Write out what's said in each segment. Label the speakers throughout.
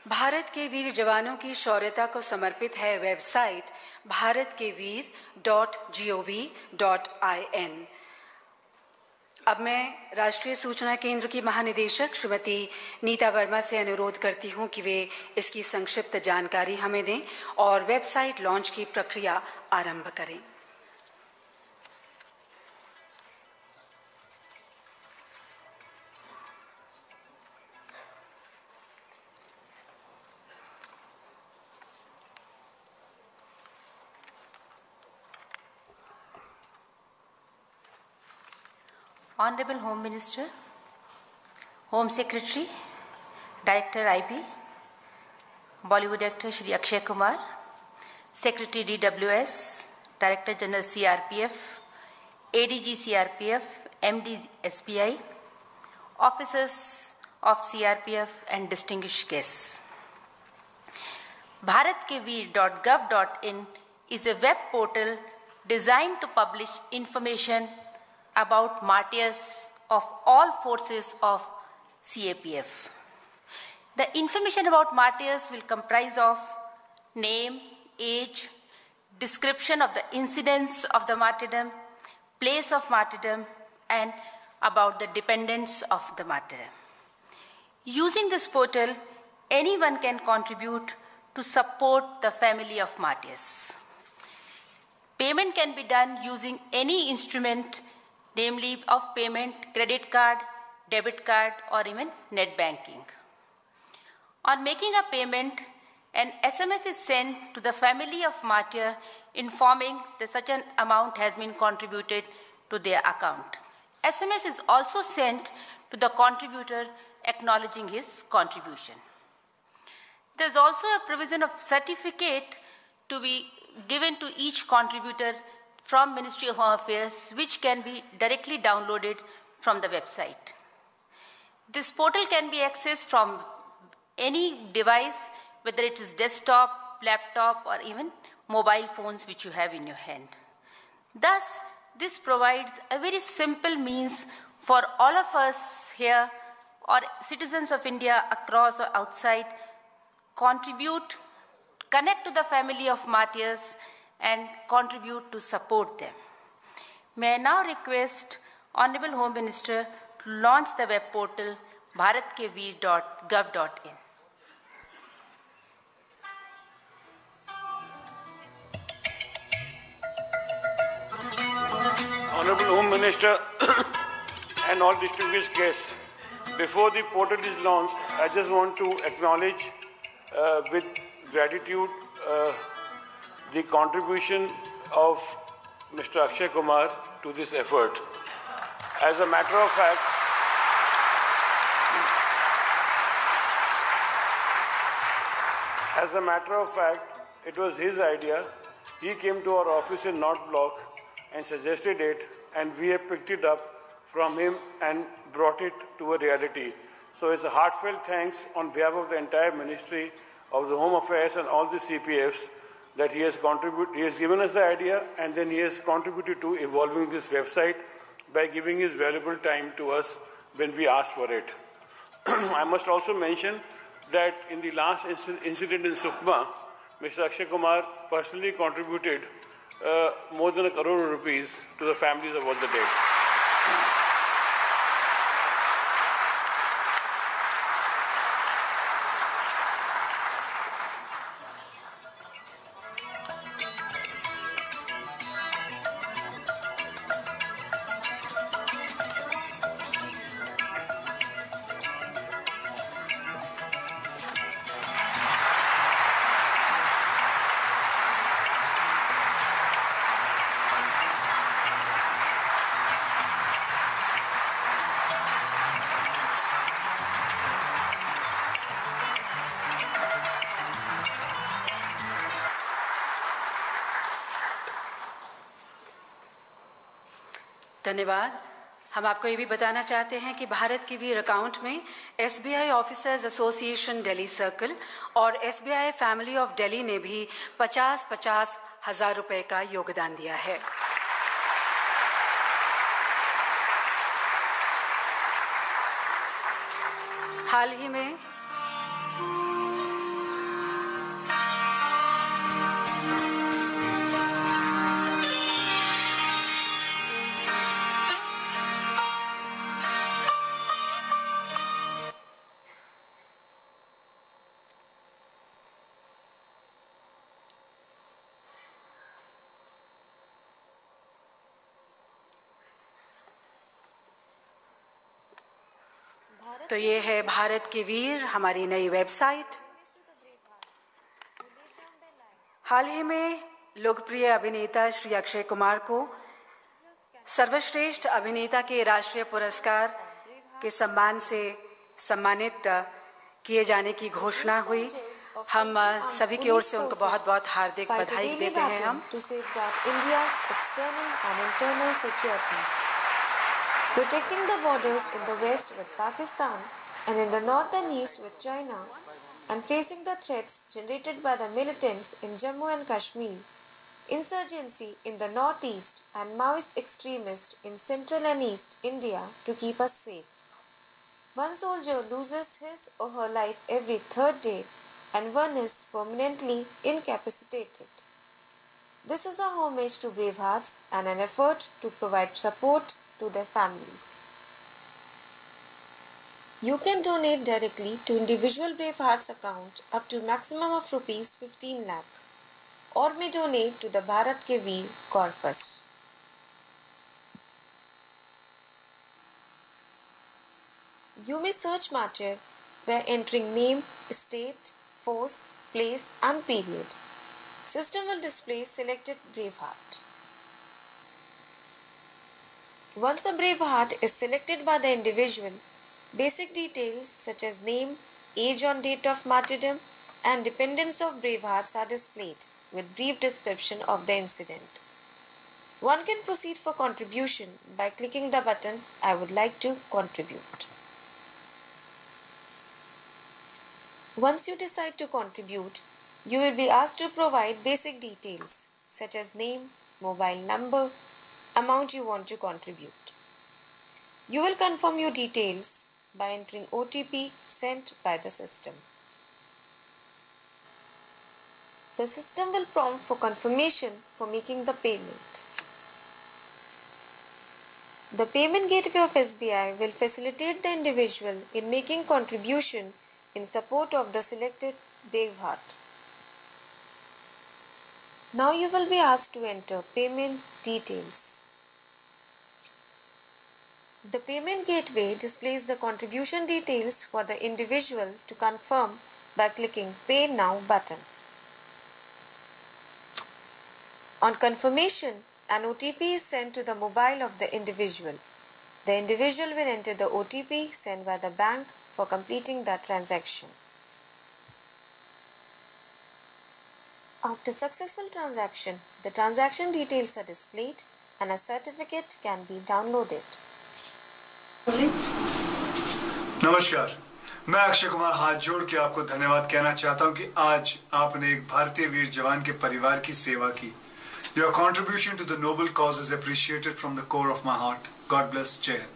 Speaker 1: भारत के वीर जवानों की शौर्यता को समर्पित है वेबसाइट bharatkeveer.gov.in। अब मैं राष्ट्रीय सूचना केंद्र की महानिदेशक श्रीमती नीता वर्मा से अनुरोध करती हूं कि वे इसकी संक्षिप्त जानकारी हमें दें और वेबसाइट लॉन्च की प्रक्रिया आरंभ करें।
Speaker 2: Honorable Home Minister, Home Secretary, Director IB, Bollywood actor Shri Akshay Kumar, Secretary DWS, Director General CRPF, ADG CRPF, MD SBI, officers of CRPF and distinguished guests. BharatKeveer.gov.in is a web portal designed to publish information about martyrs of all forces of CAPF. The information about martyrs will comprise of name, age, description of the incidents of the martyrdom, place of martyrdom, and about the dependents of the martyrdom. Using this portal, anyone can contribute to support the family of martyrs. Payment can be done using any instrument, namely of payment, credit card, debit card, or even net banking. On making a payment, an SMS is sent to the family of martyr informing that such an amount has been contributed to their account. SMS is also sent to the contributor acknowledging his contribution. There is also a provision of certificate to be given to each contributor from Ministry of Home Affairs, which can be directly downloaded from the website. This portal can be accessed from any device, whether it is desktop, laptop, or even mobile phones which you have in your hand. Thus, this provides a very simple means for all of us here or citizens of India across or outside contribute, connect to the family of martyrs, and contribute to support them. May I now request Honorable Home Minister to launch the web portal bharatkeveer.gov.in.
Speaker 3: Honorable Home Minister and all distinguished guests, before the portal is launched, I just want to acknowledge with gratitude the contribution of Mr. Akshay Kumar to this effort. As a matter of fact, it was his idea. He came to our office in North Block and suggested it, and we have picked it up from him and brought it to a reality. So it's a heartfelt thanks on behalf of the entire Ministry of the Home Affairs and all the CPFs that he has given us the idea, and then he has contributed to evolving this website by giving his valuable time to us when we asked for it. I must also mention that in the last incident in Sukma, Mr. Akshay Kumar personally contributed more than ₹1 crore to the families of all the dead.
Speaker 1: धन्यवाद। हम आपको ये भी बताना चाहते हैं कि भारत के वीर अकाउंट में SBI officers association Delhi circle और SBI फैमिली ऑफ दिल्ली ने भी 50-50 हजार रुपए का योगदान दिया है। तो ये है भारत के वीर, हमारी नई वेबसाइट। हाल ही में लोकप्रिय अभिनेता श्री अक्षय कुमार को सर्वश्रेष्ठ अभिनेता के राष्ट्रीय पुरस्कार के सम्मान से सम्मानित किए जाने की घोषणा हुई। हम सभी की ओर से उनको बहुत बहुत हार्दिक बधाई देते हैं। हम
Speaker 4: protecting the borders in the west with Pakistan and in the north and east with China, and facing the threats generated by the militants in Jammu and Kashmir, insurgency in the northeast and Maoist extremists in central and east India to keep us safe. One soldier loses his or her life every third day and one is permanently incapacitated. This is a homage to brave hearts and an effort to provide support to their families. You can donate directly to individual Brave Hearts account up to maximum of rupees 15 lakh or may donate to the Bharat Ke Veer Corpus. You may search Martyr by entering name, state, force, place and period. System will display selected Brave Heart. Once a Brave Heart is selected by the individual, basic details such as name, age on date of martyrdom, and dependents of Brave Hearts are displayed with brief description of the incident. One can proceed for contribution by clicking the button I would like to contribute. Once you decide to contribute, you will be asked to provide basic details such as name, mobile number, amount you want to contribute. You will confirm your details by entering OTP sent by the system. The system will prompt for confirmation for making the payment. The payment gateway of SBI will facilitate the individual in making contribution in support of the selected Brave Heart. Now you will be asked to enter payment details. The payment gateway displays the contribution details for the individual to confirm by clicking Pay Now button. On confirmation, an OTP is sent to the mobile of the individual. The individual will enter the OTP sent by the bank for completing that transaction. After successful transaction, the transaction details are displayed and a certificate can be downloaded.
Speaker 5: नमस्कार, मैं अक्षय कुमार हाथ जोड़ के आपको धन्यवाद कहना चाहता हूं कि आज आपने एक भारतीय वीर जवान के परिवार की सेवा की। Your contribution to the noble cause is appreciated from the core of my heart. God bless. Jai Hind.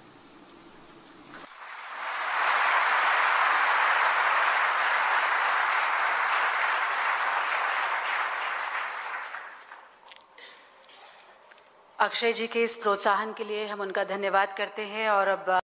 Speaker 1: Akshay जी के इस प्रोत्साहन के लिए हम उनका धन्यवाद करते हैं और अब